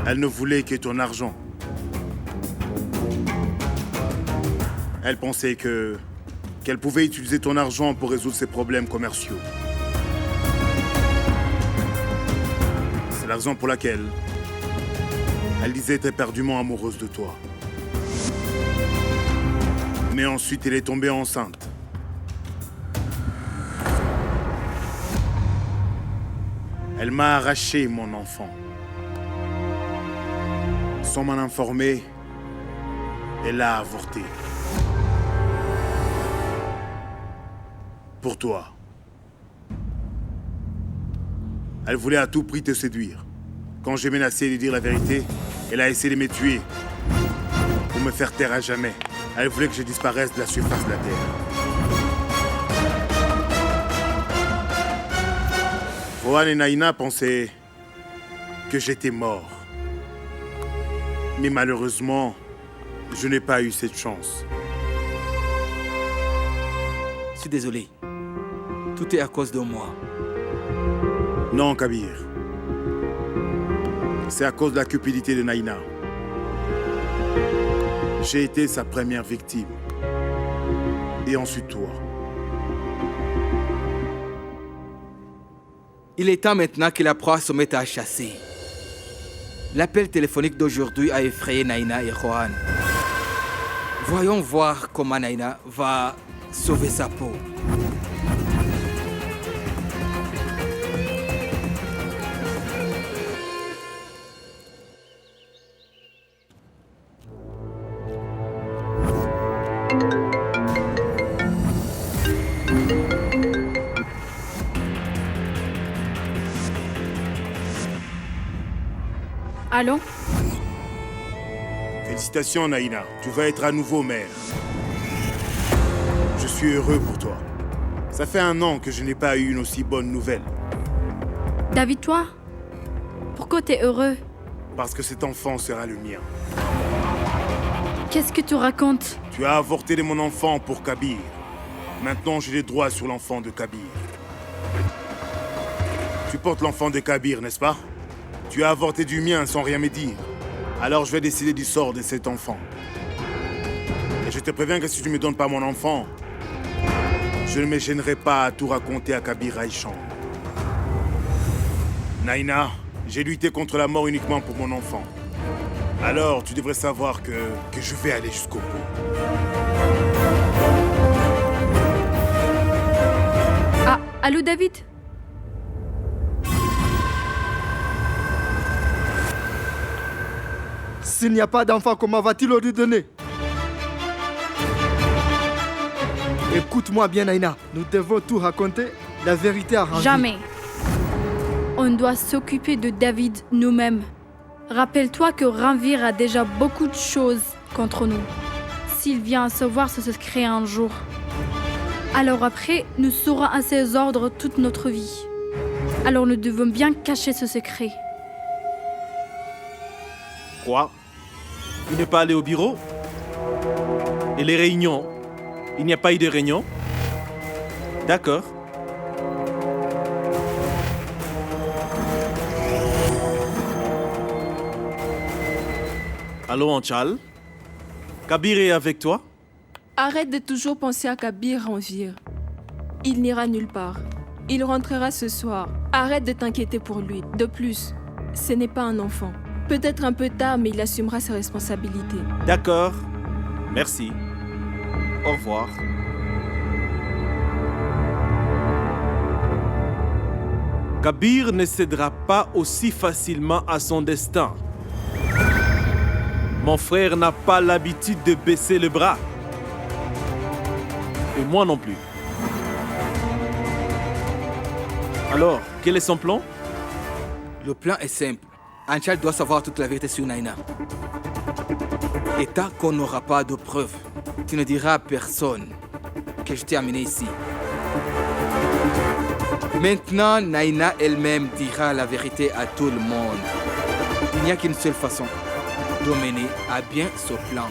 Elle ne voulait que ton argent. Elle pensait qu'elle pouvait utiliser ton argent pour résoudre ses problèmes commerciaux. C'est la raison pour laquelle elle disait être éperdument amoureuse de toi. Mais ensuite, elle est tombée enceinte. Elle m'a arraché mon enfant. Sans m'en informer, elle a avorté. Pour toi. Elle voulait à tout prix te séduire. Quand j'ai menacé de dire la vérité, elle a essayé de me tuer. Pour me faire taire à jamais. Elle voulait que je disparaisse de la surface de la Terre. Rohan et Naina pensaient que j'étais mort. Mais malheureusement, je n'ai pas eu cette chance. Je suis désolé. Tout est à cause de moi. Non, Kabir. C'est à cause de la cupidité de Naina. J'ai été sa première victime. Et ensuite toi. Il est temps maintenant que la proie se mette à chasser. L'appel téléphonique d'aujourd'hui a effrayé Naina et Rohan. Voyons voir comment Naina va sauver sa peau. Allô? Félicitations, Naina. Tu vas être à nouveau mère. Je suis heureux pour toi. Ça fait 1 an que je n'ai pas eu une aussi bonne nouvelle. David, toi? Pourquoi t'es heureux? Parce que cet enfant sera le mien. Qu'est-ce que tu racontes? Tu as avorté de mon enfant pour Kabir. Maintenant, j'ai les droits sur l'enfant de Kabir. Tu portes l'enfant de Kabir, n'est-ce pas? Tu as avorté du mien sans rien me dire. Alors je vais décider du sort de cet enfant. Et je te préviens que si tu ne me donnes pas mon enfant, je ne me gênerai pas à tout raconter à Kabir Aïchan. Naina, j'ai lutté contre la mort uniquement pour mon enfant. Alors tu devrais savoir que je vais aller jusqu'au bout. Ah, allô David? S'il n'y a pas d'enfant, comment va-t-il le lui donner? Écoute-moi bien, Naina. Nous devons tout raconter, la vérité à Ranveer. Jamais. On doit s'occuper de David nous-mêmes. Rappelle-toi que Ranveer a déjà beaucoup de choses contre nous. S'il vient à savoir ce secret un jour, alors après, nous serons à ses ordres toute notre vie. Alors nous devons bien cacher ce secret. Quoi? Il n'est pas allé au bureau? Et les réunions? Il n'y a pas eu de réunion? D'accord. Allô, Anchal? Kabir est avec toi? Arrête de toujours penser à Kabir, Ranveer. Il n'ira nulle part. Il rentrera ce soir. Arrête de t'inquiéter pour lui. De plus, ce n'est pas un enfant. Peut-être un peu tard, mais il assumera ses responsabilités. D'accord. Merci. Au revoir. Kabir ne cédera pas aussi facilement à son destin. Mon frère n'a pas l'habitude de baisser le bras. Et moi non plus. Alors, quel est son plan? Le plan est simple. Anchal doit savoir toute la vérité sur Naina. Et tant qu'on n'aura pas de preuves, tu ne diras à personne que je t'ai amené ici. Maintenant, Naina elle-même dira la vérité à tout le monde. Il n'y a qu'une seule façon de mener à bien ce plan.